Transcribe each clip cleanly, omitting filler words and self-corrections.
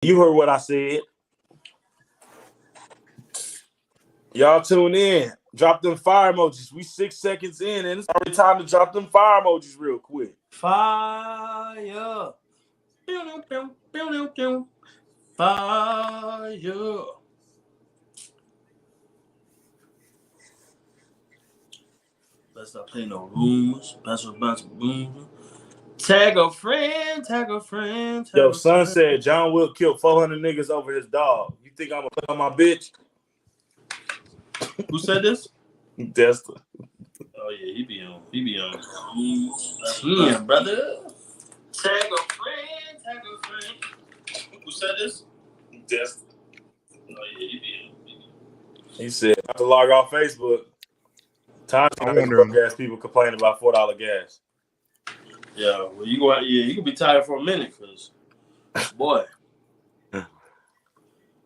You heard what I said. Y'all tune in. Drop them fire emojis. We 6 seconds in, and it's already time to drop them fire emojis real quick. Fire. Fire. Let's not play no rumors. Boom. Tag a friend. Yo, son said John Wick killed 400 niggas over his dog. You think I'm gonna put on my bitch? Who said this? Desta. Oh yeah, he be on. Yeah, brother. Tag a friend. Who said this? Desta. Oh yeah, he be on. He said I have to log off Facebook. Time to broke ass people complain about $4 gas. Yeah, well you go out. Yeah, you can be tired for a minute, cause boy,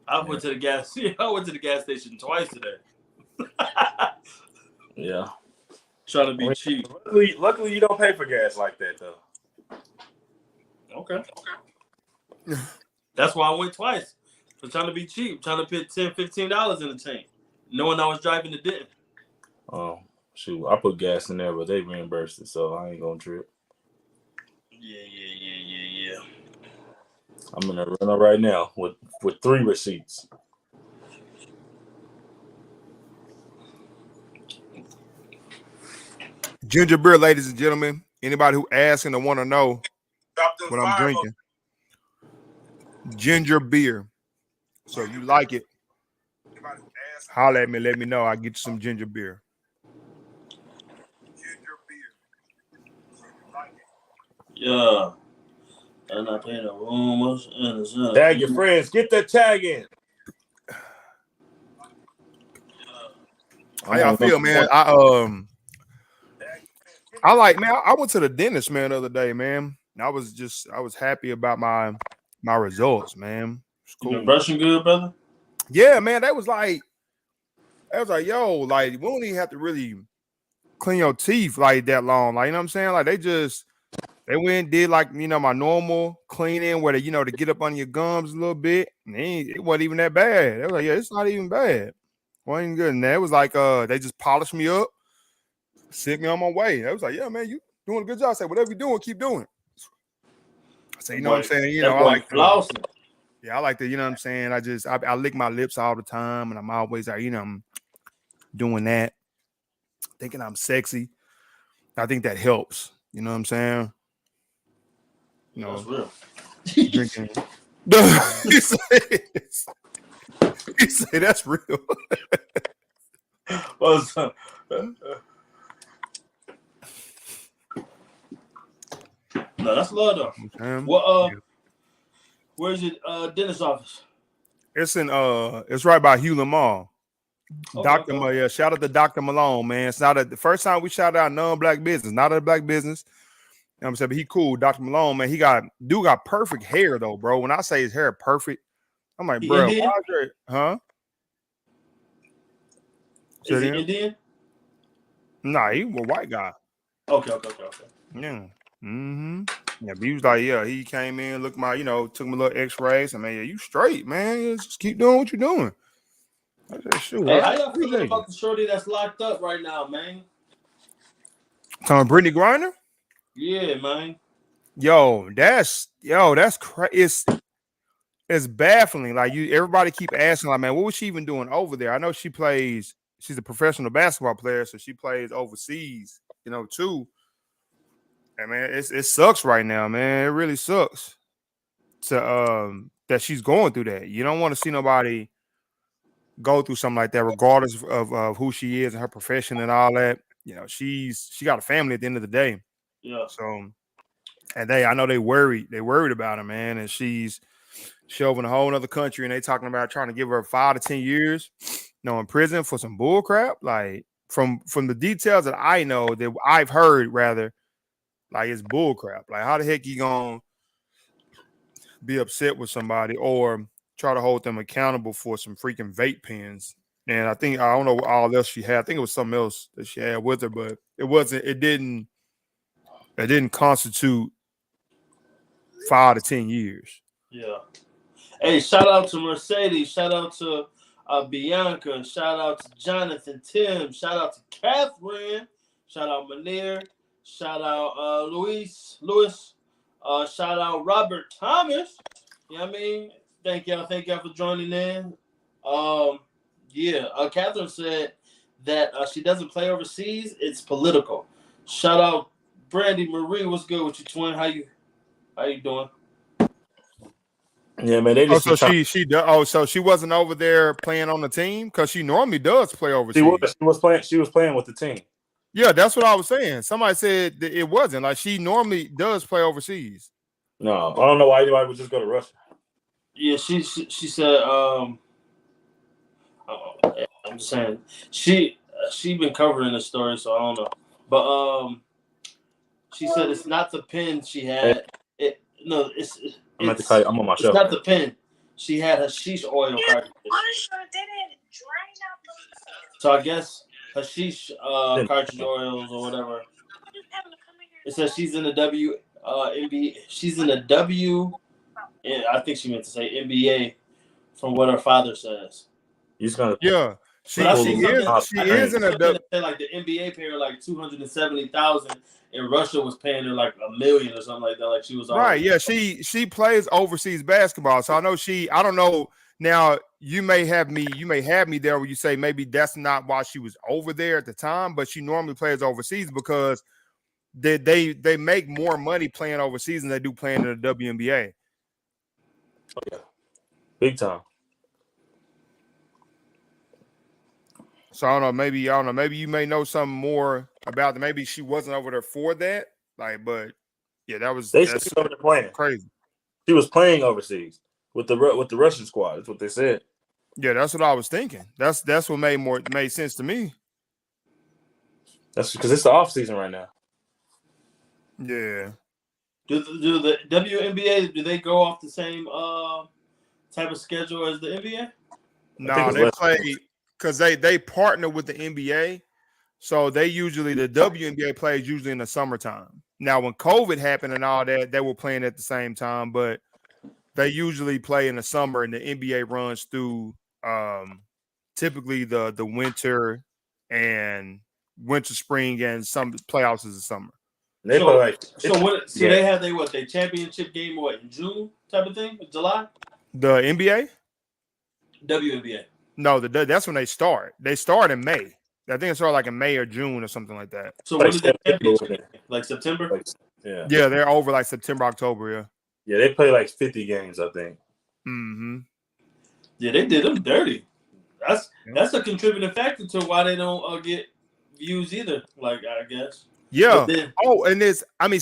I went to the gas station twice today. Yeah, trying to be cheap. Luckily, you don't pay for gas like that though. Okay. That's why I went twice. I'm trying to be cheap, trying to put $10, $15 in the tank, knowing I was driving the dent. Oh shoot, I put gas in there, but they reimbursed it, so I ain't gonna trip. Yeah. I'm in a rental right now with 3 receipts. Ginger beer, ladies and gentlemen. Anybody who asks and want to know what I'm drinking, ginger beer. So if you like it, holler at me. Let me know. I'll get you some ginger beer. Ginger beer. So if you like it. Yeah. I'm not playing no rumors. Tag your friends. Get that tag in. How y'all feel, man? I like, man. I went to the dentist, man, the other day, man. I was happy about my results, man. Cool. You been brushing good, brother? Yeah, man. That was like, yo, like, we don't even have to really clean your teeth like that long. Like, you know what I'm saying? Like, they went and did like, you know, my normal cleaning where they, you know, to get up on your gums a little bit. And it wasn't even that bad. They was like, yeah, it's not even bad. Wasn't even good. And it was like, they just polished me up, sent me on my way. I was like, yeah, man, you doing a good job. I said, whatever you're doing, keep doing it. I said, you know what I'm saying? You know, I like flossing. Yeah, I like to, you know what I'm saying? I lick my lips all the time, and I'm always like, you know, I'm doing that, thinking I'm sexy. I think that helps. You know what I'm saying? You know, that's real. Drinking. He said that's real. What's up? No, that's love though. Well, where's your dentist office? It's right by Hewlett Mall. Okay. Yeah, shout out to Dr. Malone, man. It's not the first time we shouted out non-black business, not a black business. You know what I'm saying? But he cool. Dr. Malone, man, dude got perfect hair though, bro. When I say his hair perfect, I'm like, bro, huh? Is he Indian? Nah, he was a white guy. Okay. Yeah. Mm-hmm. Yeah, but he was like, yeah, he came in, looked my, you know, took my little x-rays. I mean, yeah, you straight, man. Just keep doing what you're doing. I said, sure. Hey, how y'all feeling about the shorty that's locked up right now, man? Brittany Griner? Yeah, man. Yo, that's crazy. It's baffling. Like everybody keep asking, like, man, what was she even doing over there? I know she's a professional basketball player, so she plays overseas, you know, too. And man, it sucks right now, man. It really sucks to that she's going through that. You don't want to see nobody go through something like that, regardless of who she is and her profession and all that. You know, she got a family at the end of the day. Yeah. So, and I know they worried about her, man. And she's over in a whole other country, and they talking about trying to give her 5 to 10 years, you know, in prison for some bull crap. Like from the details that I know, that I've heard, rather, like it's bull crap. Like how the heck you gonna be upset with somebody or try to hold them accountable for some freaking vape pens? And I don't know what all else she had. I think it was something else that she had with her, but it didn't constitute 5 to 10 years. Yeah. Hey, shout out to Mercedes. Shout out to Bianca. Shout out to Jonathan Tim. Shout out to Catherine. Shout out Manir. Shout out Luis. Shout out Robert Thomas. You know what I mean? Thank y'all for joining in. Catherine said that she doesn't play overseas. It's political. Shout out Brandy Marie. What's good with you, twin? How you doing? Yeah, man. They just so she wasn't over there playing on the team because she normally does play overseas. She was playing with the team. Yeah, that's what I was saying. Somebody said that it wasn't like she normally does play overseas. No, I don't know why anybody would just go to Russia. Yeah, she said. I'm just saying she been covering the story, so I don't know. But she said it's not the pen she had. I'm on my show. It's not the pen. She had hashish oil cartridge. So I guess hashish cartridge oils or whatever. It says she's in the NBA. She's in the I think she meant to say NBA, from what her father says. He's gonna She is in a like the NBA paid her like $270,000, and Russia was paying her like $1 million or something like that. Like she was right. Yeah, she plays overseas basketball, so I know I don't know. Now you may have me there where you say maybe that's not why she was over there at the time, but she normally plays overseas because they make more money playing overseas than they do playing in the WNBA. Oh, yeah, big time. So I don't know. Maybe you may know something more about it. Maybe she wasn't over there for that. Like, but yeah, that's over there playing. Crazy. She was playing overseas with the Russian squad. That's what they said. Yeah, that's what I was thinking. That's what made sense to me. That's because it's the off season right now. Yeah. Do the WNBA, do they go off the same type of schedule as the NBA? No, they play because they partner with the NBA. So the WNBA plays usually in the summertime. Now, when COVID happened and all that, they were playing at the same time, but they usually play in the summer, and the NBA runs through typically the winter, spring, and some playoffs is the summer. They they have their championship game in June type of thing, July? The NBA? WNBA. No, that's when they start. They start in May. I think it started like in May or June or something like that. So when is the championship? Like September? Yeah, they're over like September, October. Yeah. Yeah, they play like 50 games, I think. Mm-hmm. Yeah, they did them dirty. That's a contributing factor to why they don't get views either. Like, I guess. Yeah. And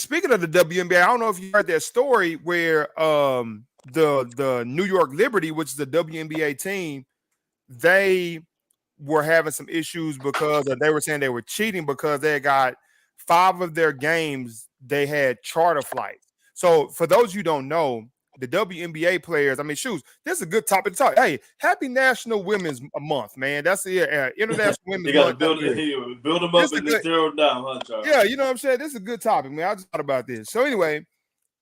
speaking of the WNBA, I don't know if you heard that story where the New York Liberty, which is the WNBA team, they were having some issues because they were saying they were cheating because they got 5 of their games, they had charter flights. So for those you don't know, the WNBA players, this is a good topic to talk. Hey, happy National Women's Month, man. That's the International Women's Month. Build them up and then throw them down, huh, Charles? Yeah, you know what I'm saying? This is a good topic, man. I just thought about this. So anyway,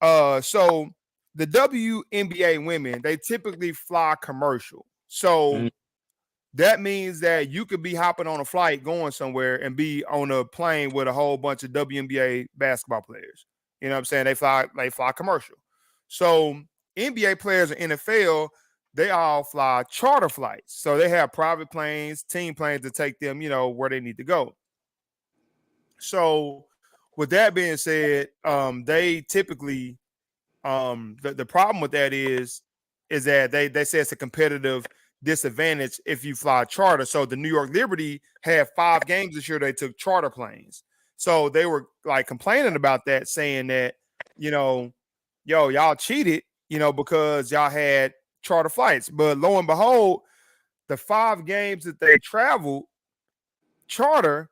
so the WNBA women, they typically fly commercial. So that means that you could be hopping on a flight going somewhere and be on a plane with a whole bunch of WNBA basketball players. You know what I'm saying? They fly commercial. So NBA players in NFL, they all fly charter flights. So they have private planes, team planes to take them, where they need to go. So with that being said, they typically the problem with that is that they say it's a competitive disadvantage if you fly charter. So the New York Liberty had 5 games this year they took charter planes. So they were like complaining about that, saying that, y'all cheated, because y'all had charter flights. But lo and behold, the 5 games that they traveled charter,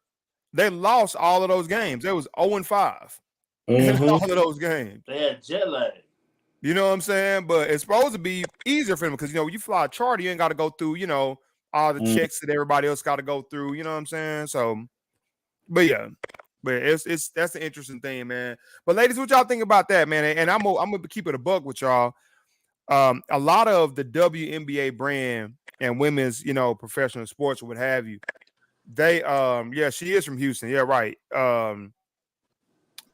they lost all of those games. It was 0-5 in all of those games. They had jet lag. You know what I'm saying? But it's supposed to be easier for them because, when you fly charter, you ain't got to go through, all the checks that everybody else got to go through. You know what I'm saying? So, but yeah. But that's an interesting thing, man. But ladies, what y'all think about that, man? And I'm gonna keep it a buck with y'all. a lot of the WNBA brand and women's, professional sports or what have you, they she is from Houston. Yeah, right.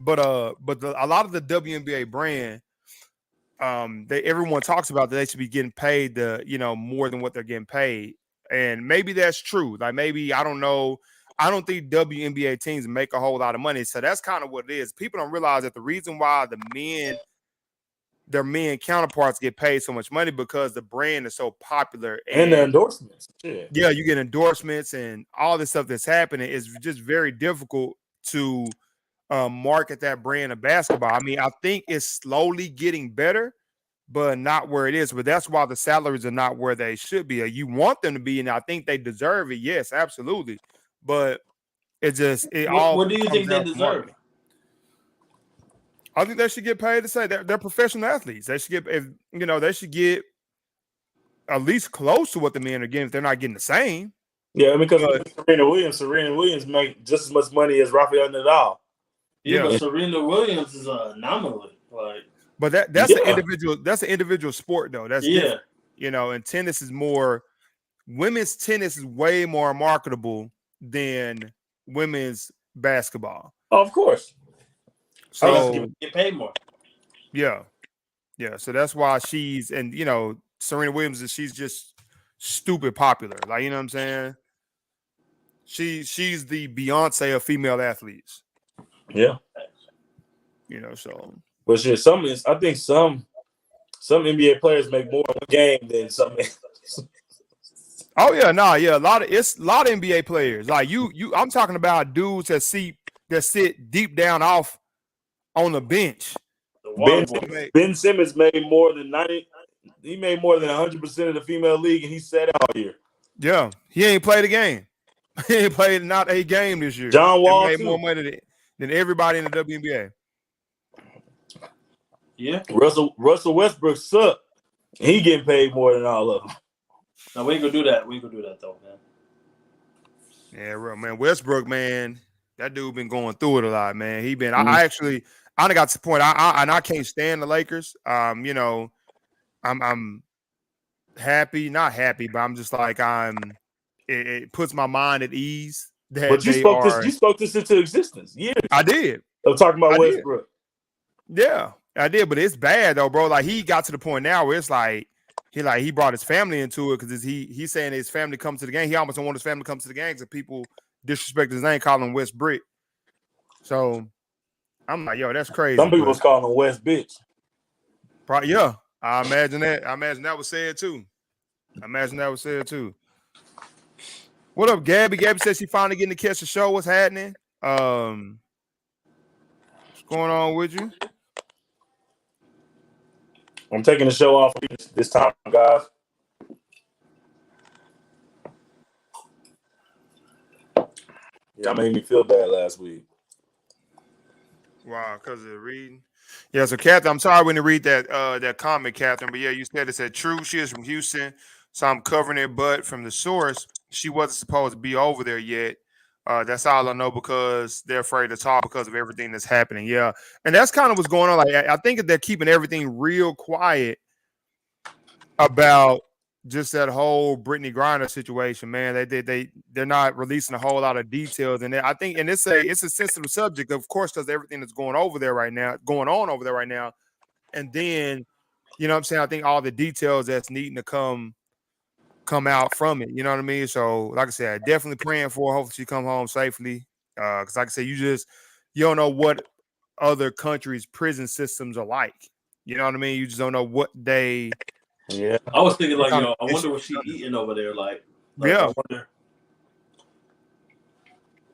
But a lot of the WNBA brand, everyone talks about that they should be getting paid more than what they're getting paid. And maybe that's true. Like maybe, I don't know. I don't think WNBA teams make a whole lot of money. So that's kind of what it is. People don't realize that the reason why their men counterparts get paid so much money because the brand is so popular. And the endorsements. Yeah, you get endorsements and all this stuff that's happening. Is just very difficult to market that brand of basketball. I mean, I think it's slowly getting better, but not where it is. But that's why the salaries are not where they should be. You want them to be, and I think they deserve it. Yes, absolutely. But what do you think they deserve? I think they should get paid to say they're professional athletes. They should they should get at least close to what the men are getting if they're not getting the same. Yeah, because Serena Williams make just as much money as Rafael Nadal. Yeah, but Serena Williams is an anomaly. But that's an individual. That's an individual sport, though. That's different. And tennis is more. Women's tennis is way more marketable than women's basketball. Oh, of course. So get paid more. Yeah. So that's why Serena Williams she's just stupid popular. Like, you know what I'm saying? She's the Beyonce of female athletes. Yeah. So. But shit, I think some NBA players make more in a game than some. Oh yeah, a lot of NBA players. Like I'm talking about dudes that sit deep down off on the bench. Ben Simmons made more than 90. He made more than 100% of the female league, and he sat out all year. Yeah, he ain't played a game. He ain't played not a game this year. John Wall made more money than everybody in the WNBA. Yeah, Russell Westbrook sucked. He getting paid more than all of them. No, we ain't gonna do that. We ain't gonna do that though, man. Yeah, real man. Westbrook, man, that dude been going through it a lot, man. He been. I got to the point. I can't stand the Lakers. I'm happy, not happy, but I'm just like It puts my mind at ease. That you spoke this into existence. Yeah, I did. I'm talking about Westbrook. Yeah, I did, but it's bad though, bro. Like he got to the point now where it's like he brought his family into it because he's saying his family comes to the game. He almost don't want his family to come to the games and people disrespect his name, calling him West Brick. So I'm like, yo, that's crazy. Some people was calling him West Bitch. Probably, yeah. I imagine that was said too. What up, Gabby? Gabby says she finally getting to catch the show. What's happening? What's going on with you? I'm taking the show off this time, guys. Yeah, I made me feel bad last week. Wow, because of the reading. Yeah, so Catherine, I'm sorry when you read that comment, Catherine, but yeah, you said it said true. She is from Houston, so I'm covering it. But from the source, she wasn't supposed to be over there yet. That's all I know because they're afraid to talk because of everything that's happening. Yeah, and that's kind of what's going on. Like I think that they're keeping everything real quiet about just that whole Brittany Griner situation, man. They're not releasing a whole lot of details, and I think, and it's a sensitive subject, of course, because everything that's going on over there right now, and then, you know what I'm saying, I think all the details that's needing to come out from it, you know what I mean? So, like I said, definitely praying for her. Hopefully she come home safely, because like I said, you don't know what other countries' prison systems are like. You know what I mean? You just don't know what they. Yeah, I was thinking like, I wonder what she's eating over there. Like yeah, I wonder.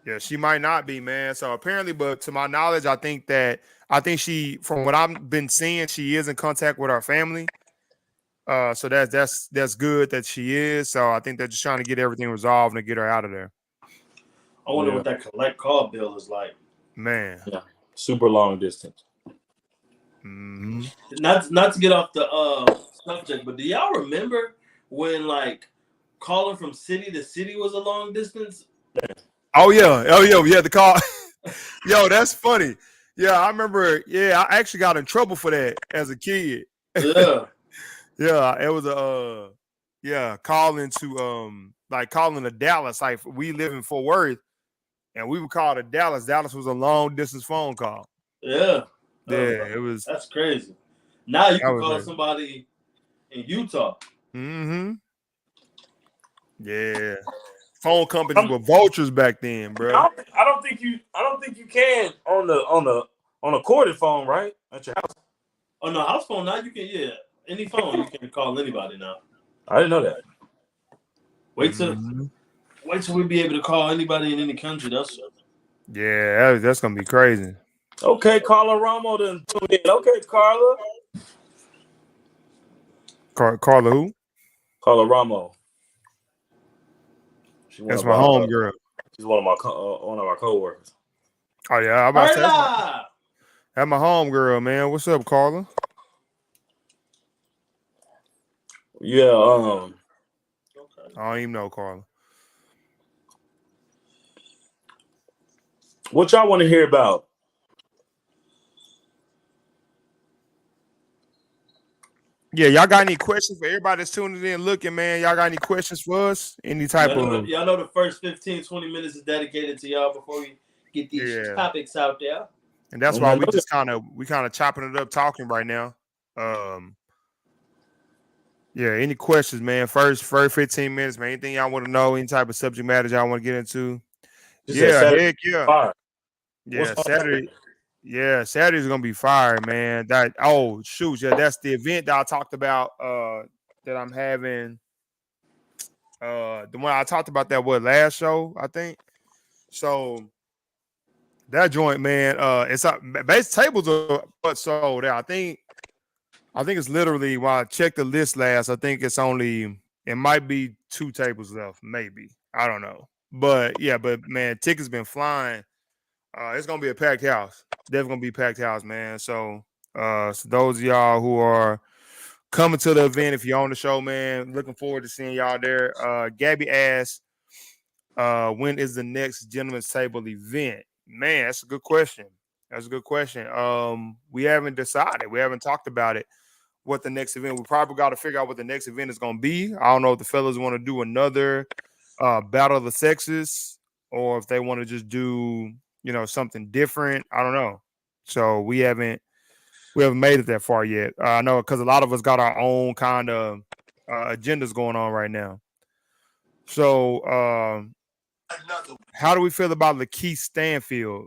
Yeah, she might not be, man. So apparently, but to my knowledge, I think she, from what I've been seeing, she is in contact with her family. So that's good that she is. So I think they're just trying to get everything resolved and get her out of there. I wonder what that collect call bill is like. Man, yeah, super long distance. Mm-hmm. Not to get off the subject, but do y'all remember when like calling from city to city was a long distance? Oh yeah, the call. Yo, that's funny. Yeah, I remember. Yeah, I actually got in trouble for that as a kid. Yeah. Yeah, it was a calling to calling to Dallas. Like we live in Fort Worth, and we would call to Dallas. Dallas was a long distance phone call. Yeah. Yeah, it was. That's crazy. Now you That can was call crazy. somebody in Utah. Mm-hmm. Yeah. Phone companies were vultures back then, bro. I don't think you can on a corded phone, right? At your house. Oh no, house phone now you can any phone you can call anybody now. I didn't know that. Wait till we be able to call anybody in any country. That's gonna be crazy. Okay, Carla Ramo done tuned in. Okay, Carla. Carla who? Carla Ramo. That's my home girl. She's one of our coworkers. Oh yeah, I'm about to say that's my home girl, man. What's up, Carla? Yeah. Okay. I don't even know Carla. What y'all want to hear about? Yeah, y'all got any questions for everybody that's tuning in looking, man? Y'all got any questions for us? Any type of y'all know the first 15, 20 minutes is dedicated to y'all before we get these topics out there. And that's why we just kind of chopping it up talking right now. Yeah, any questions, man? First 15 minutes, man. Anything y'all want to know, any type of subject matter y'all want to get into? Heck yeah. Fire. Yeah, Saturday. Yeah, Saturday's gonna be fire, man. That's the event that I talked about that I'm having. The one I talked about that last show, I think. So that joint, man, it's base tables are sold out. I think it's literally while I checked the list last, I think it might be 2 tables left, maybe. I don't know. But man, tickets been flying. It's gonna be a packed house. Definitely gonna be a packed house, man. So those of y'all who are coming to the event, if you're on the show, man, looking forward to seeing y'all there. Gabby asked, when is the next Gentleman's Table event? Man, that's a good question. We haven't decided. We haven't talked about it. What the next event? We probably got to figure out what the next event is gonna be. I don't know if the fellas want to do another Battle of the Sexes or if they want to just do something different. I don't know. So we haven't made it that far yet. I know because a lot of us got our own kind of agendas going on right now. So how do we feel about Lakeith Stanfield?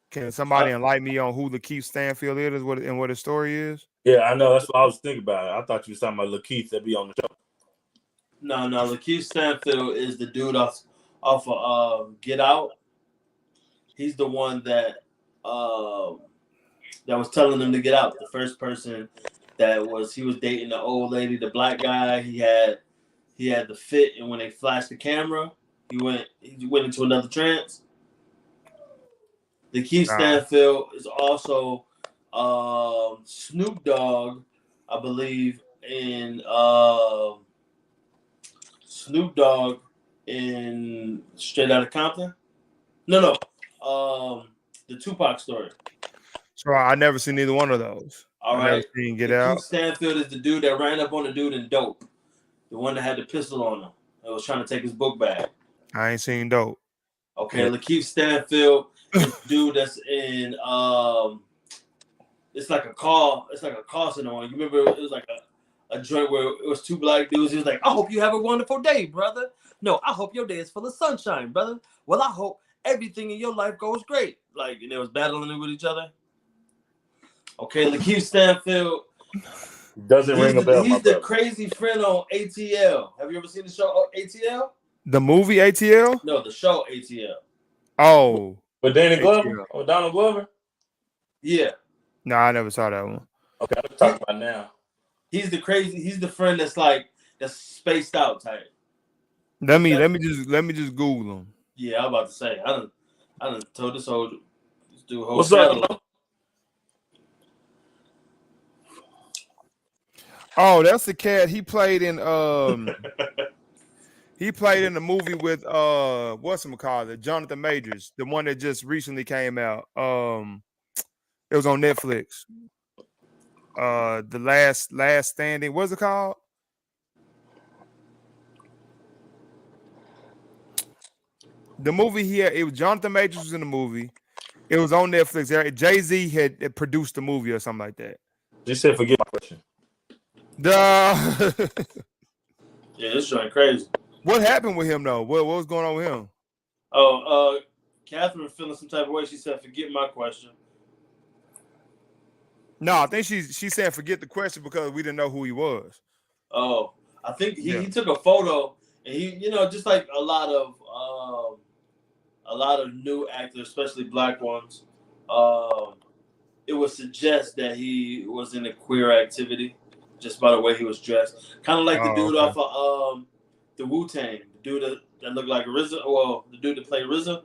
Can somebody enlighten me on who Lakeith Stanfield is and what his story is? Yeah, I know. That's what I was thinking about. I thought you were talking about Lakeith that be on the show. No, Lakeith Stanfield is the dude off of Get Out. He's the one that was telling them to get out. The first person he was dating the old lady, the black guy. He had the fit, and when they flashed the camera, he went into another trance. Lakeith Stanfield is also Snoop Dogg, I believe, in Snoop Dogg in Straight Outta Compton. No. The Tupac story. So I never seen either one of those. All right. Never seen Get Out. Lakeith Stanfield is the dude that ran up on the dude in Dope. The one that had the pistol on him. That was trying to take his book bag. I ain't seen Dope. Okay, yeah. Lakeith Stanfield is the dude that's in it's like a call center one. You remember it was like a joint where it was 2 black dudes. He was like, I hope you have a wonderful day, brother. No, I hope your day is full of sunshine, brother. Well, I hope everything in your life goes great. Like, and they was battling with each other. Okay, Lakeith Stanfield doesn't ring a bell. He's the crazy friend on ATL. Have you ever seen the show ATL? The movie ATL? No, the show ATL. Oh. With Danny Glover or Donald Glover? Yeah. No, I never saw that one. Okay, I'm talking about now. He's the friend that's spaced out type. Let me just Google him. Yeah, I'm about to say. I done told this dude whole What's up? Oh, that's the cat. He played in he played in the movie with whatchamacallit, Jonathan Majors, the one that just recently came out. It was on Netflix. the last standing. What's it called? The movie here, it was Jonathan Majors was in the movie. It was on Netflix. Jay-Z had produced the movie or something like that. Just said, forget my question. Duh. Yeah, this joint crazy. What happened with him though? What was going on with him? Oh, Catherine feeling some type of way. She said, "Forget my question." No, I think she said forget the question because we didn't know who he was. Oh, I think he took a photo and he, just like a lot of new actors, especially black ones, it would suggest that he was in a queer activity just by the way he was dressed. Kind of like the dude off of the Wu-Tang, the dude that looked like RZA. Well, the dude that played RZA.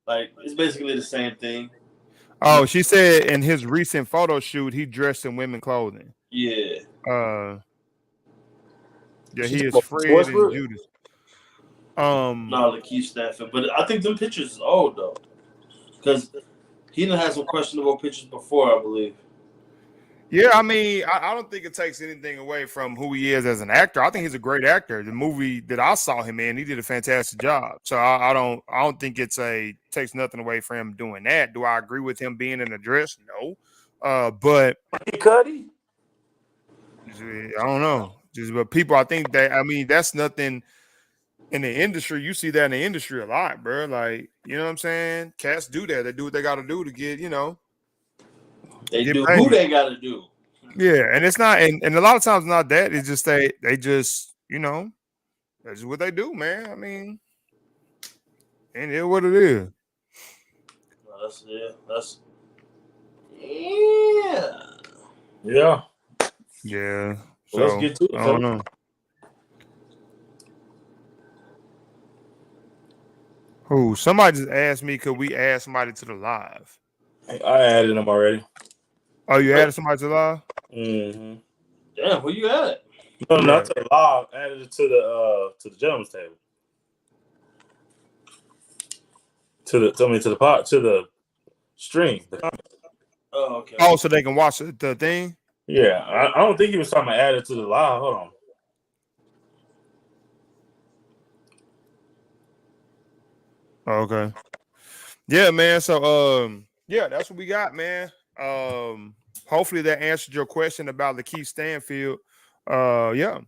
Like, it's basically the same thing. Oh, she said in his recent photo shoot, he dressed in women clothing. Yeah. Yeah, he is Fred and Judas. No, Lakeith Stanfield. But I think them pictures is old though. Because he done had some questionable pictures before, I believe. Yeah, I mean, I don't think it takes anything away from who he is as an actor. I think he's a great actor. The movie that I saw him in, he did a fantastic job. So I don't think takes nothing away from him doing that. Do I agree with him being in a dress? No. But Cuddy? I don't know. But people, I think that's nothing in the industry. You see that in the industry a lot, bro. Like, you know what I'm saying? Cats do that. They do what they got to do to get, They do paid. Who they got to do. Yeah, and it's not, and a lot of times not that. It's just they just, that's just what they do, man. I mean, and it's what it is. Yeah. So let's get to it. I don't know. Who? Somebody just asked me, could we add somebody to the live? I added them already. Oh, you added somebody to the live? Mm-hmm. Damn, who you added? No, not to the live. Added it to the gentleman's table. To the stream. Oh, okay. Oh, so they can watch the thing? Yeah, I don't think he was talking about add it to the live. Hold on. Okay. Yeah, man. So yeah, that's what we got, man. Hopefully that answered your question about Lakeith Stanfield. Yeah.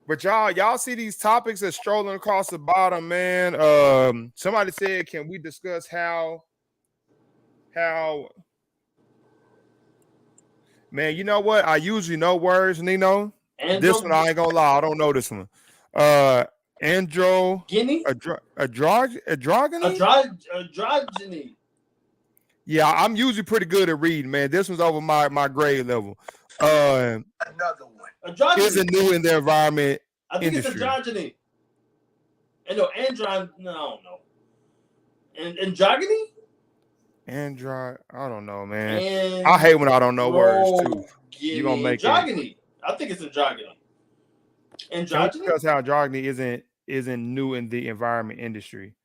But y'all see these topics that's strolling across the bottom, man. Somebody said, can we discuss how man, you know what? I usually know words, Nino. This one I ain't gonna lie, I don't know this one. Androgyny? Androgyny. Yeah, I'm usually pretty good at reading, man. This one's over my grade level. Another one. Androgyny. Isn't new in the environment. I think industry. It's androgyny. And no, androgyny? I don't know, man. I hate when I don't know words too. You gonna make androgyny. I think it's androgyny. Androgyny? Because how androgyny isn't new in the environment industry.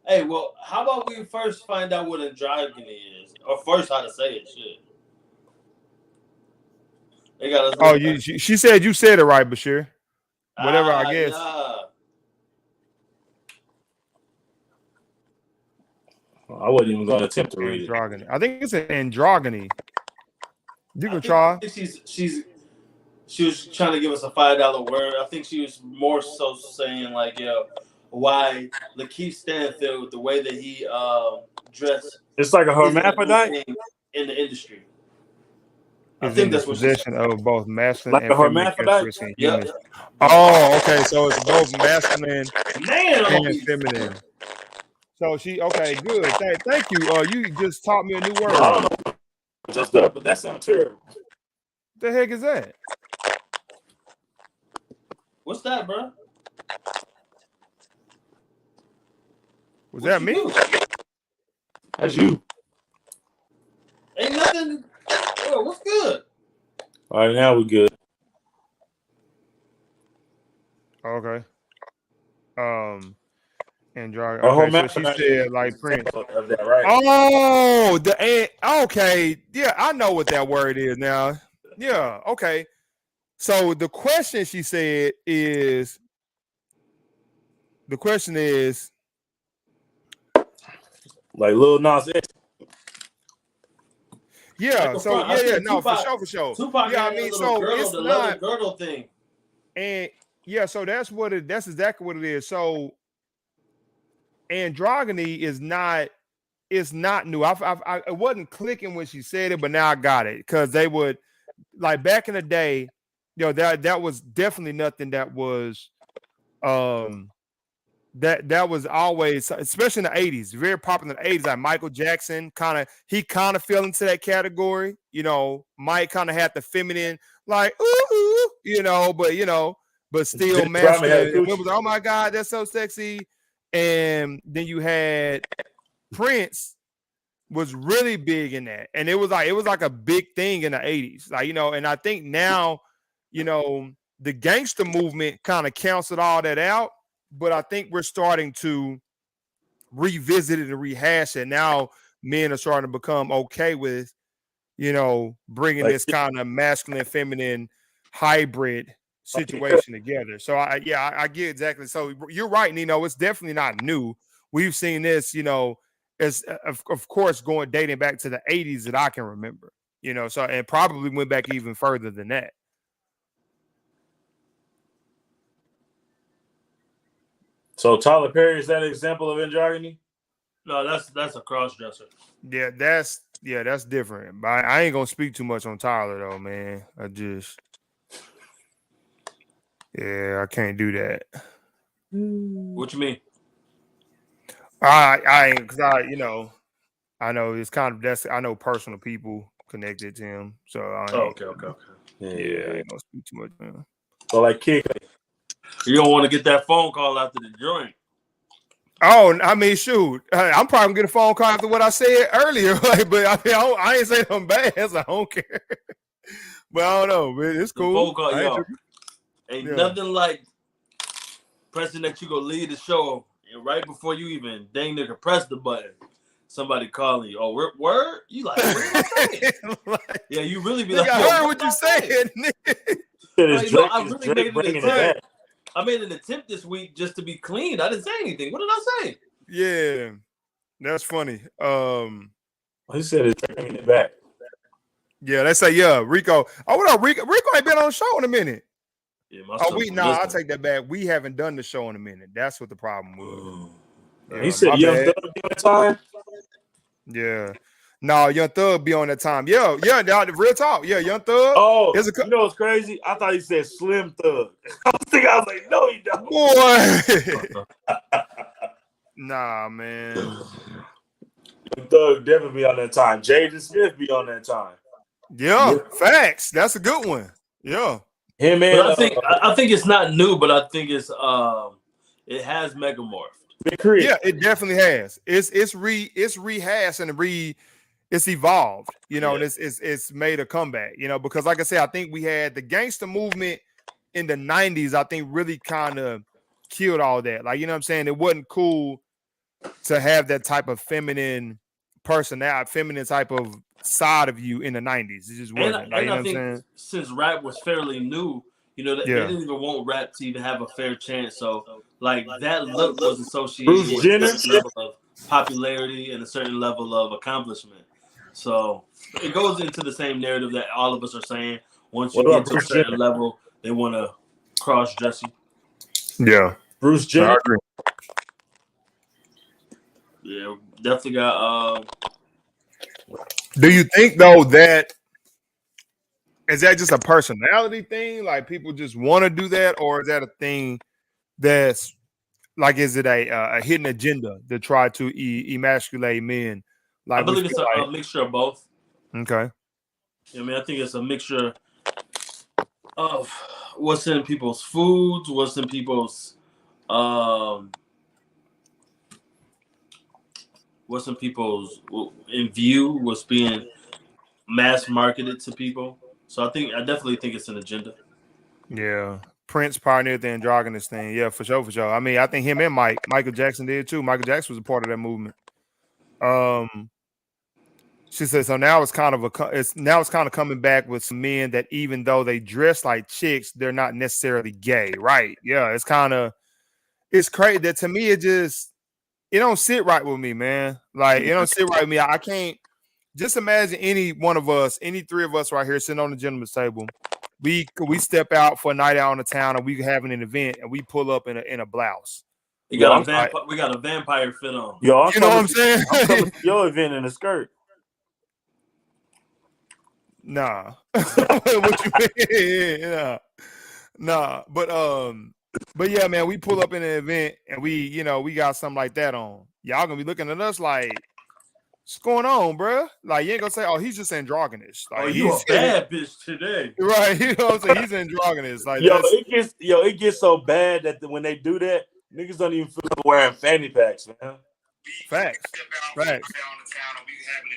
Hey, well, how about we first find out what androgyny is, or first how to say it? Shit. They got us. She said you said it right, Bashir. Whatever, I guess. Yeah. I wasn't even going to attempt to read it. I think it's an androgyny. You can try. She was trying to give us a $5 word. I think she was more so saying like, why Lakeith Stanfield, the way that he dressed, it's like a hermaphrodite in the industry. I think that's what possession of both masculine and feminine characteristics in humans. Oh, okay. So it's both masculine and feminine. So okay, good. Thank you. You just taught me a new word. I don't know. Just up, but that sounds terrible. What the heck is that? What's that, bro? Was that me? That's you. Ain't nothing. Oh, what's good? All right, now we're good. Okay. Androgynous. Her whole Okay, so she mouth said like Prince. of that, right? Oh, okay. Yeah, I know what that word is now. Yeah, okay. So the question she said is Like Lil Nas X. yeah, Like so I think no, Tupac, for sure. Tupac Yeah, I had mean, a little so girdle, it's the not, leather girdle thing. and yeah, so that's exactly what it is. So androgyny is not, it's not new. I it wasn't clicking when she said it, but now I got it because they would, like back in the day, that was definitely nothing that was that was always, especially in the 80s, very popular in the 80s. Like Michael Jackson kind of fell into that category. Mike kind of had the feminine, like ooh, but still Dennis Rodman had a masculine. And it was, oh my God, that's so sexy. And then you had Prince was really big in that. And it was like a big thing in the 80s. Like, and I think now, the gangster movement kind of canceled all that out. But I think we're starting to revisit it and rehash it. Now men are starting to become okay with, bringing this kind of masculine, feminine hybrid situation together. So I get exactly. So you're right, Nino. It's definitely not new. We've seen this, as of course dating back to the 80s that I can remember. So and probably went back even further than that. So Tyler Perry, is that an example of androgyny? No, that's a cross dresser. Yeah, that's different. But I ain't gonna speak too much on Tyler though, man. I can't do that. What you mean? I ain't, because I know it's kind of, I know personal people connected to him, so okay. Yeah, I ain't gonna speak too much, man. So like kick. You don't want to get that phone call after the joint. Oh, I mean, shoot, I'm probably gonna get a phone call after what I said earlier, but I ain't saying nothing bad, so I don't care. But I don't know, man. It's cool. Phone call, ain't nothing like pressing that you go lead the show, and right before you even dang near press the button, somebody calling you. Oh, word? You like, what did I say? Yeah, you really be like, I heard what you said. I really made an attempt. I made an attempt this week just to be clean. I didn't say anything. What did I say? Yeah, that's funny. He said it's bringing it back. Yeah, they say, Rico. Oh, what up, Rico? Rico ain't been on the show in a minute. Yeah, I'll take that back. We haven't done the show in a minute. That's what the problem was. He said Young Thug be on time. Yeah. No, Young Thug be on that time. Yeah, the real talk. Yeah, Young Thug. Oh, you know what's crazy? I thought he said Slim Thug. I was like, no, he don't. Boy. Nah, man. Young Thug definitely be on that time. Jaden Smith be on that time. Yeah, facts. That's a good one. Yeah. Him and I think it's not new, but I think it's it has megamorphed. Yeah, it definitely has. It's rehashed and it's evolved, and it's made a comeback, because like I said, I think we had the gangster movement in the 90s, I think really kind of killed all that. Like, what I'm saying? It wasn't cool to have that type of feminine personality, feminine type of side of you in the 90s. It just wasn't. And I think since rap was fairly new, they didn't even want rap to even have a fair chance. So like that look was associated with a certain level of popularity and a certain level of accomplishment. So it goes into the same narrative that all of us are saying. Once you get to a certain level, they want to cross dress you. Yeah. Bruce Jenner. Yeah, definitely got. Do you think though that is that just a personality thing? Like people just want to do that, or is that a thing that's like, is it a hidden agenda to try to emasculate men? Like, I believe it's a mixture of both. Okay. I mean, I think it's a mixture of what's in people's foods, what's in people's in view, what's being mass marketed to people. So I definitely think it's an agenda. Yeah. Prince pioneered the androgynous thing. Yeah, for sure, for sure. I mean, I think him and Michael Jackson did too. Michael Jackson was a part of that movement. She said so. Now it's kind of coming back with some men that even though they dress like chicks, they're not necessarily gay, right? Yeah, it's crazy that to me it don't sit right with me, man. Like it don't sit right with me. I can't just imagine any one of us, any three of us right here sitting on the gentleman's table. We step out for a night out in the town and we having an event and we pull up in a blouse. We got a vampire fit on. Yo, you know what I'm saying? I'm coming to your event in a skirt. Nah. What you mean? Nah. But yeah, man, we pull up in an event and we got something like that on. Y'all gonna be looking at us like, what's going on, bro? Like, you ain't gonna say, oh, he's just androgynous. Like, you a bad bitch today. Right. You know what I'm saying? He's androgynous. Like, it gets so bad that when they do that, niggas don't even feel like wearing fanny packs, man. Facts.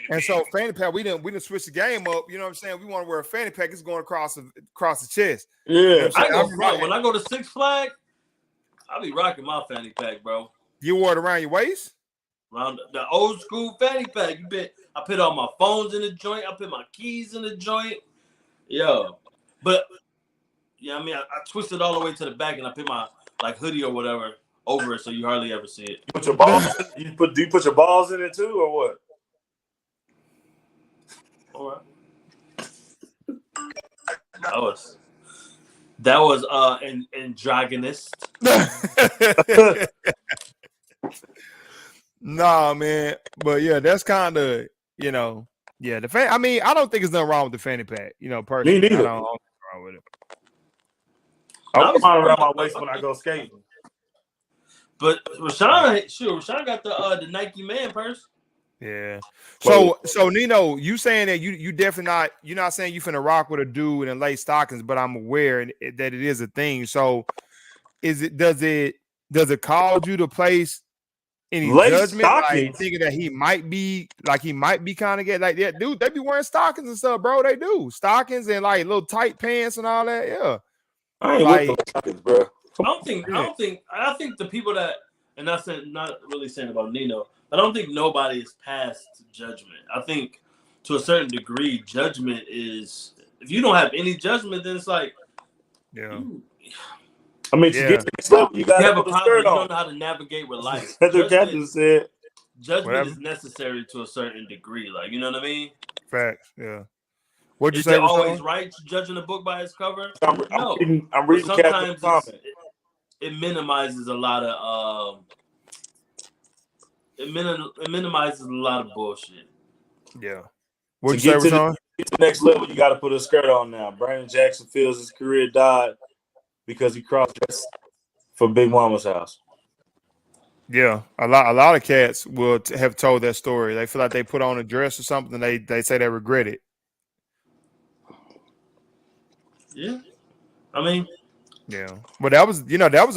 And so fanny pack, we didn't switch the game up. You know what I'm saying? We want to wear a fanny pack. It's going across the chest. Yeah. You know when I go to Six Flags, I'll be rocking my fanny pack, bro. You wore it around your waist? Around the old school fanny pack. I put all my phones in the joint. I put my keys in the joint. Yo. But yeah, I mean, I twist it all the way to the back and I put my hoodie or whatever over it so you hardly ever see it. You put your balls do you put your balls in it too or what? All right. That was androgynous. Nah, man. But yeah, that's kind of, the I mean, I don't think there's nothing wrong with the fanny pack, personally. Me neither. I don't think there's wrong with it. I put mine around my waist when I go skating. But Rashawn got the Nike Man purse. Yeah. So Nino, you saying that you definitely you're not saying you finna rock with a dude in late stockings, but I'm aware that it is a thing. So does it cause you to place any late judgment, stockings? like thinking that he might be kind of gay? Like, yeah, dude, they be wearing stockings and stuff, bro. They do stockings and like little tight pants and all that. Yeah. I ain't with those stockings, bro. I think the people that, and that's not really saying about Nino, I don't think nobody is past judgment. I think to a certain degree, judgment is, if you don't have any judgment, then it's like, yeah. I mean, to get to this level, you gotta put a skirt on. You don't know how to navigate with life. As the captain said, judgment is necessary to a certain degree. Like, you know what I mean? Facts. Yeah. What'd you is say? It always right judging a book by its cover? No. I'm reading sometimes it minimizes a lot of it minimizes a lot of bullshit. Yeah. What'd you say, Rashawn? Get to the next level, you got to put a skirt on now. Brandon Jackson feels his career died because he cross-dressed for Big Mama's house. Yeah, a lot of cats will have told that story. They feel like they put on a dress or something. They say they regret it. Yeah, I mean, yeah, but that was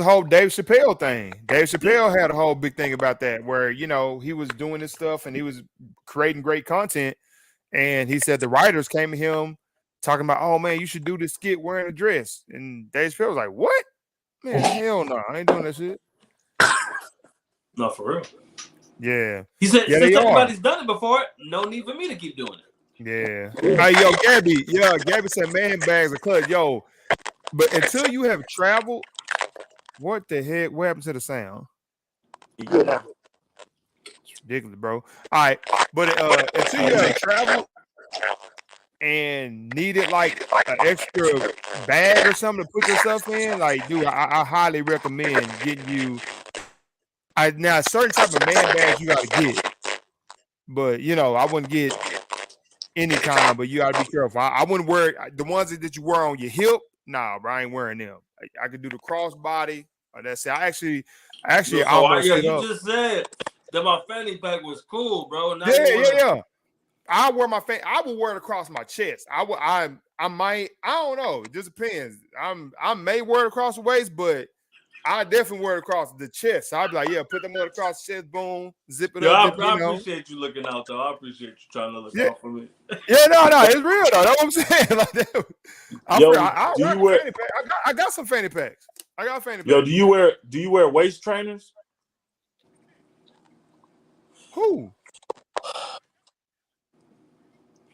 a whole Dave Chappelle thing. Dave Chappelle had a whole big thing about that, where he was doing this stuff and he was creating great content, and he said the writers came to him talking about, oh man, you should do this skit wearing a dress, and Dave Chappelle was like, what? Man, hell no, I ain't doing that shit. No, for real. Yeah, he said since everybody's done it before, no need for me to keep doing it. Yeah. Hey, yo, Gabby. Yeah, Gabby said man bags are clutch. Yo, but until you have traveled, what the heck? What happened to the sound? Yeah. It's ridiculous, bro. All right, but until you have traveled and needed like an extra bag or something to put yourself in, like, dude, I highly recommend getting you. Now certain type of man bags you gotta get, but I wouldn't get any kind, but you gotta be careful. I wouldn't wear the ones that you wear on your hip. Nah, bro, I ain't wearing them. I could do the crossbody. That's it. I actually almost you just said that my fanny pack was cool, bro. Now yeah. I wear my I will wear it across my chest. I might. I don't know. It just depends. I may wear it across the waist, but I definitely wear it across the chest. So I'd be like, yeah, put them on across the chest, boom, zip it Yo, up. I appreciate you looking out though. I appreciate you trying to look out for me. Yeah, no, it's real though. That's what I'm saying. Like that. I got some fanny packs. I got fanny packs. Yo, do you wear waist trainers? Who?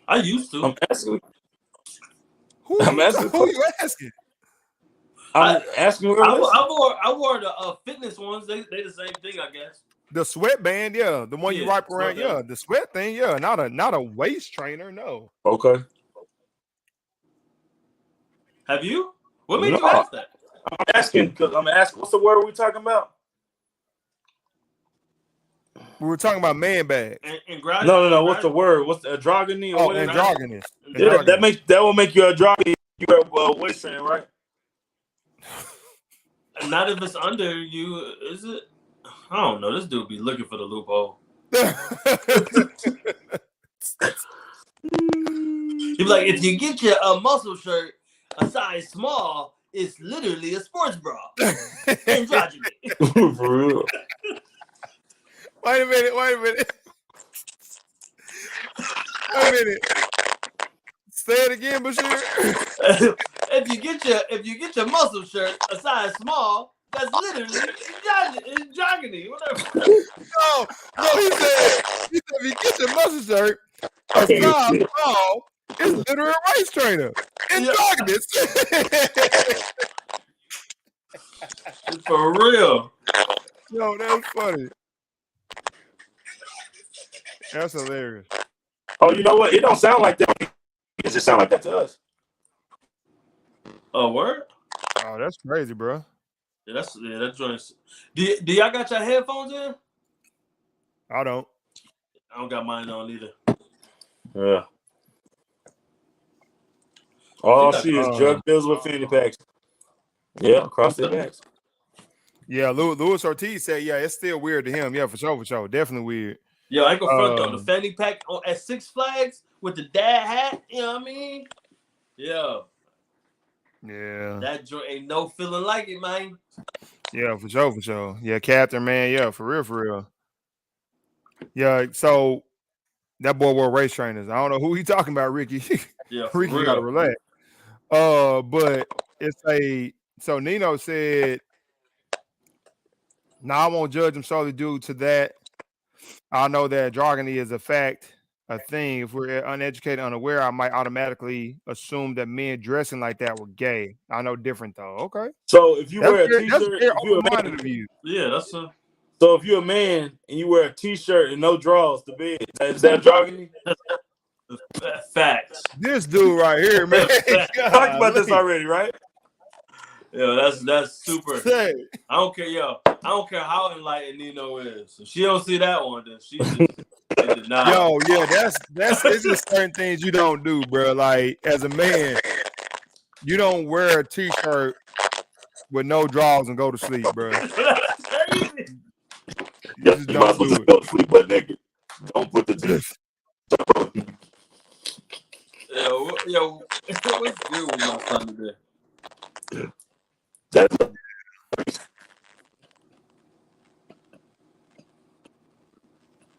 I used to. I'm asking. Who you asking? I'm asking. I wore the fitness ones. They the same thing, I guess. The sweatband, yeah, the one you wrap around, sweatband. the sweat thing, yeah, not a waist trainer, no. Okay. Have you? What made you ask that? I'm asking. What's the word we talking about? We were talking about man bags. No. What's the word? What's the androgyny? Oh, androgynous. Yeah, that will make you androgynous. You wear waist trainer, right? Not if it's under you, is it? I don't know. This dude be looking for the loophole. He'd be like, if you get your muscle shirt a size small, it's literally a sports bra. Androgyny. For real. Wait a minute. Say it again, Bashir. If you get your muscle shirt a size small, that's literally androgyny. Whatever. No, he said if you get your muscle shirt a size small, it's literally a race trainer. Androgynous. For real. Yo, that's funny. That's hilarious. Oh, you know what? It don't sound like that. It just sound like that to us. Oh, word? Oh, that's crazy, bro. Yeah, that joint's. Do y'all got your headphones in? I don't. I don't got mine on either. Yeah. All I see is drug deals with fanny packs. Yeah, across their backs. Yeah, Luis Ortiz said, yeah, it's still weird to him. Yeah, for sure. Definitely weird. Yo, I ain't gonna front though. The fanny pack at Six Flags with the dad hat, you know what I mean? Yeah. Yeah. That joint ain't no feeling like it, man. Yeah, for sure. Yeah, Captain, man. Yeah, for real. Yeah, so that boy wore race trainers. I don't know who he talking about, Ricky. Yeah, Ricky gotta relax. But it's so Nino said, I won't judge him solely due to that. I know that androgyny is a thing. If we're uneducated, unaware, I might automatically assume that men dressing like that were gay. I know different though. Okay. So if you wear a t-shirt, So if you're a man and you wear a t-shirt and no drawers to bed, is that androgyny? Facts. This dude right here, man. Talked about this already, right? Yeah, that's super. I don't care, I don't care how enlightened Nino is. If she don't see that one, then she just did not. Yo, yeah, that's it's just certain things you don't do, bro. Like as a man, you don't wear a t-shirt with no drawers and go to sleep, bro. You just don't do it. Go to sleep, but nigga, don't put the t-shirt. Yo, what's good with my son today?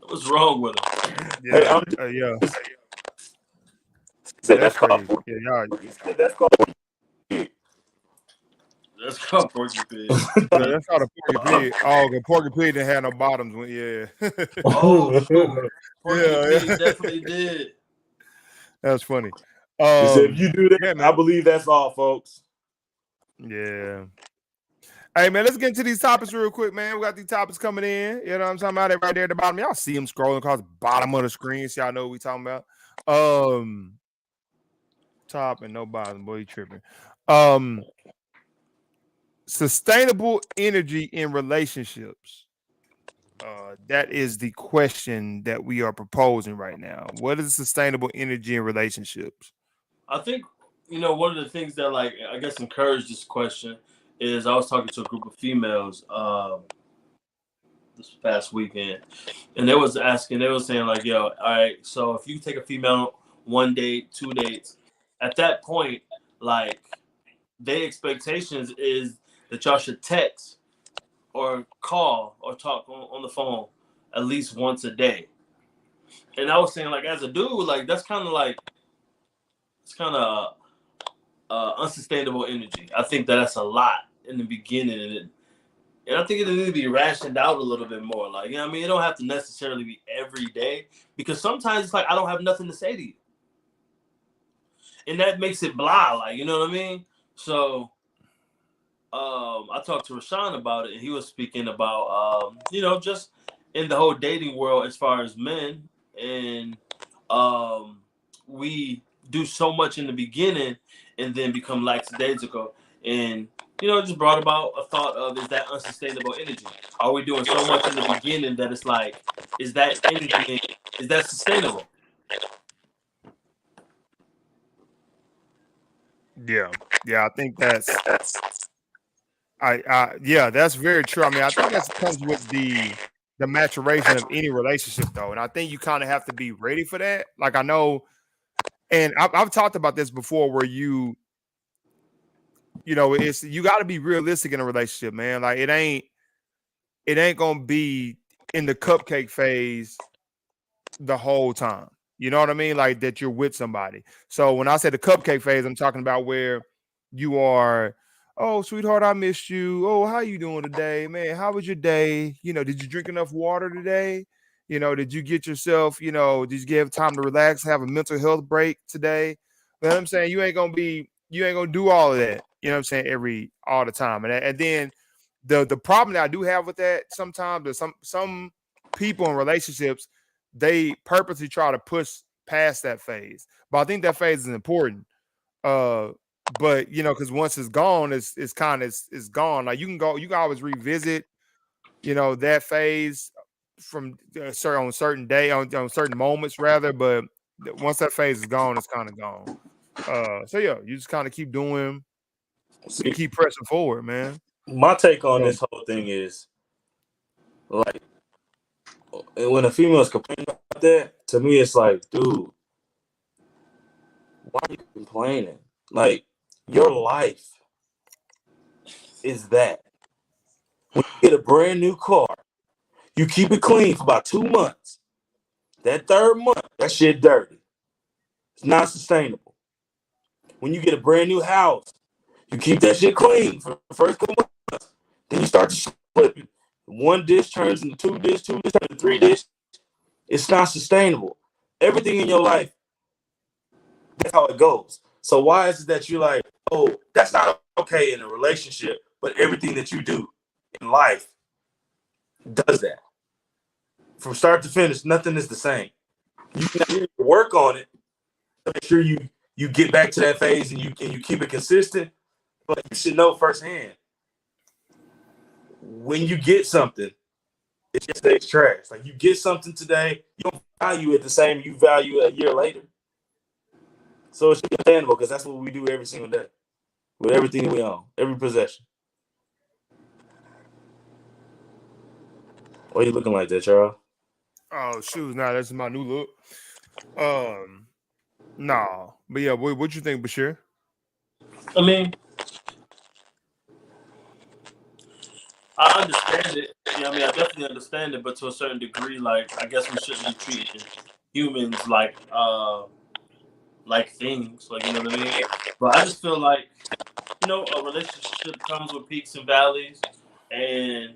What's wrong with him? Yeah. That's crazy. called. Yeah, That's called. That's called Porky Pig. That's called a Porky Pig. Oh, the Porky Pig didn't have no bottoms. Yeah. Oh, sure. Porky Pig definitely did. That's funny. If you do that, I believe that's all, folks. Yeah. Hey, man, let's get into these topics real quick, man. We got these topics coming in. You know what I'm talking about? They're right there at the bottom. Y'all see them scrolling across the bottom of the screen, so y'all know what we talking about. Top and no bottom. Boy, you tripping. Sustainable energy in relationships. That is the question that we are proposing right now. What is sustainable energy in relationships? I think, one of the things that, I guess encouraged this question is I was talking to a group of females this past weekend, and they were saying yo, all right, so if you take a female 1 date, 2 dates, at that point, their expectations is that y'all should text or call or talk on the phone at least once a day. And I was saying, like, as a dude, like, that's kind of like, it's kind of unsustainable energy. I think that's a lot in the beginning, and I think it needs to be rationed out a little bit more. Like, you know what I mean? It don't have to necessarily be every day, because sometimes it's like I don't have nothing to say to you, and that makes it blah. Like, you know what I mean? So, I talked to Rashawn about it, and he was speaking about, just in the whole dating world as far as men, and we do so much in the beginning and then become lackadaisical, and it just brought about a thought of, is that unsustainable energy? Are we doing so much in the beginning that it's like, is that energy, is that sustainable? Yeah, I think that's that's very true. I mean, I think that comes with the maturation of any relationship, though, and I think you kind of have to be ready for that. Like, I know, and I've talked about this before, where it's, you got to be realistic in a relationship, man. Like, it ain't gonna be in the cupcake phase the whole time. You know what I mean? Like, that you're with somebody. So when I say the cupcake phase, I'm talking about where you are, oh, sweetheart, I missed you. Oh, how you doing today? Man, how was your day? Did you drink enough water today? Did you get yourself, did you give time to relax, have a mental health break today? You know what I'm saying? You ain't gonna do all of that. You know what I'm saying? All the time. And then the problem that I do have with that sometimes is some people in relationships, they purposely try to push past that phase. But I think that phase is important. But because once it's gone, it's gone. Like, you can always revisit, that phase from on certain day, on certain moments rather. But once that phase is gone, it's kind of gone. So yeah, you just kind of keep doing, See, keep pressing forward, man. my take on this whole thing is, like, when a female's complaining about that, to me, it's like, dude, why are you complaining? Like, your life is that. When you get a brand new car, you keep it clean for about 2 months. That third month, that shit dirty. It's not sustainable. When you get a brand new house, you keep that shit clean for the first couple months. Then you start to flipping. One dish turns into two dish turns into three dish. It's not sustainable. Everything in your life, that's how it goes. So why is it that you're like, oh, that's not okay in a relationship, but everything that you do in life does that? From start to finish, nothing is the same. You can work on it to make sure you get back to that phase, and you keep it consistent. But you should know firsthand, when you get something, it just stays trash. Like, you get something today, you don't value it the same you value it a year later. So it should be understandable, because that's what we do every single day with everything we own, every possession. Why are you looking like that, Charles? Oh shoot, nah, that's my new look. Nah, but yeah, what you think, Bashir? I mean, I understand it. Yeah, I mean, I definitely understand it, but to a certain degree, like, I guess we shouldn't be treating humans like things, like, you know what I mean? But I just feel like, a relationship comes with peaks and valleys, and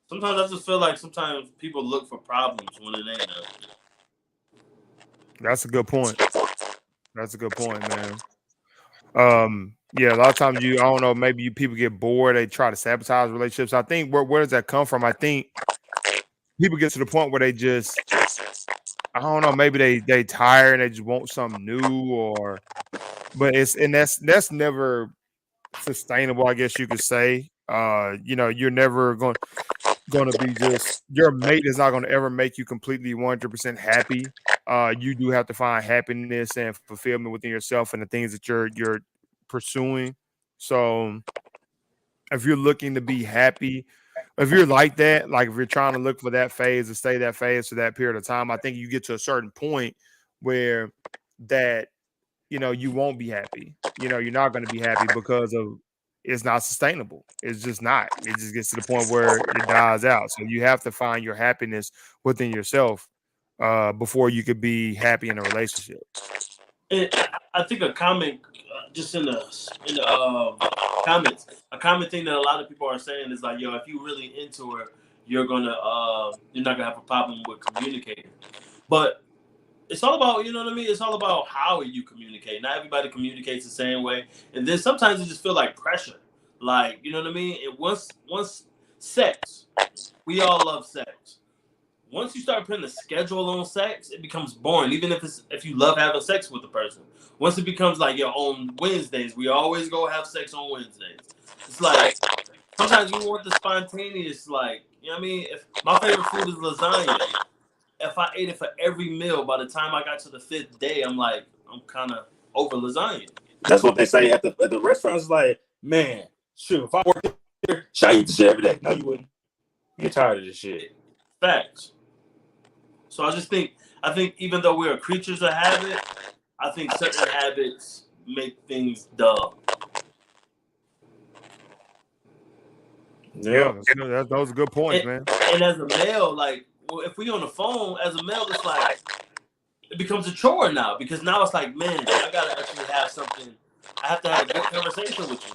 sometimes I just feel like sometimes people look for problems when it ain't none. That's a good point. That's a good point, man. Yeah, a lot of times I don't know, maybe people get bored, they try to sabotage relationships. I think where does that come from? I think people get to the point where they just, I don't know, maybe they tired and they just want something new, but that's never sustainable, I guess you could say. You're never going to be just, your mate is not going to ever make you completely 100% happy. You do have to find happiness and fulfillment within yourself and the things that you're pursuing. So if you're looking to be happy, if you're like that, like if you're trying to look for that phase to stay that phase for that period of time, I think you get to a certain point where that, you won't be happy. You're not going to be happy because of it's not sustainable. It's just not. It just gets to the point where it dies out. So you have to find your happiness within yourself before you could be happy in a relationship. I think a comment just in the comments, a common thing that a lot of people are saying is like, yo, if you really into her, you're not gonna have a problem with communicating. But it's all about, you know what I mean? It's all about how you communicate. Not everybody communicates the same way, and then sometimes it just feel like pressure. Like, you know what I mean? And once sex, we all love sex. Once you start putting a schedule on sex, it becomes boring. Even if you love having sex with the person, once it becomes like, yo, on Wednesdays, we always go have sex on Wednesdays. It's like sometimes you want the spontaneous, like, you know what I mean? If my favorite food is lasagna, if I ate it for every meal, by the time I got to the 5th day, I'm kind of over lasagna. That's what they say at the restaurants. Like, man, shoot, if I work here, should I eat this shit every day? No, you wouldn't. You're tired of this shit. Facts. So I think even though we're creatures of habit, I think certain habits make things dumb. Yeah, those are good points, man. And as a male, like, well, if we on the phone, as a male, it's like it becomes a chore now, because now it's like, man, I gotta actually have something. I have to have a good conversation with you,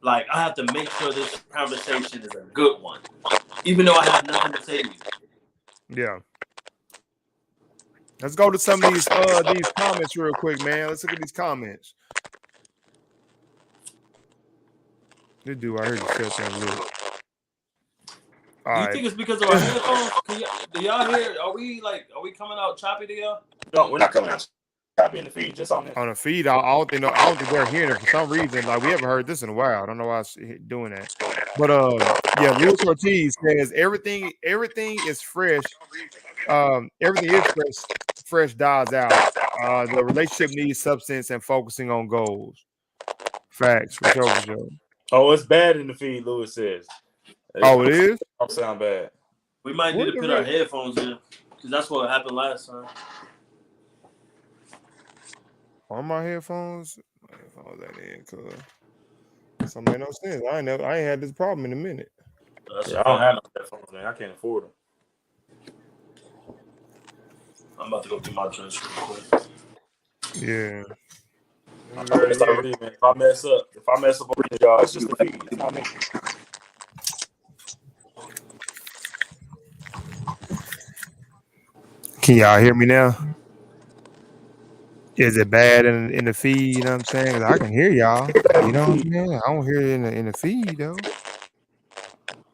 like I have to make sure this conversation is a good one, even though I have nothing to say to you. Yeah. Let's go to some of these comments real quick, man. Let's look at these comments. This dude, I heard you said something real. Do you think it's because of our headphones? Do y'all hear? Are we coming out choppy to y'all? No, we're not coming out choppy in the feed, just on it. On the feed, I don't think they're hearing it for some reason. Like, we haven't heard this in a while. I don't know why it's doing that. But yeah, Luis Ortiz says everything is fresh. Everything is fresh dies out. The relationship needs substance and focusing on goals. Facts, for sure. Oh, it's bad in the feed, Lewis says. Oh, it is? Don't sound bad. We might need to put our headphones in, because that's what happened last time. On my headphones? My headphones ain't in, cause something made no sense. I ain't had this problem in a minute. Yeah, I don't have no headphones, man. I can't afford them. I'm about to go through my trash real quick. Yeah. If I mess up on reading, y'all, it's just the feed. It's not me. Can y'all hear me now? Is it bad in the feed? You know what I'm saying? 'Cause I can hear y'all. You know what I'm saying? I don't hear it in the feed though.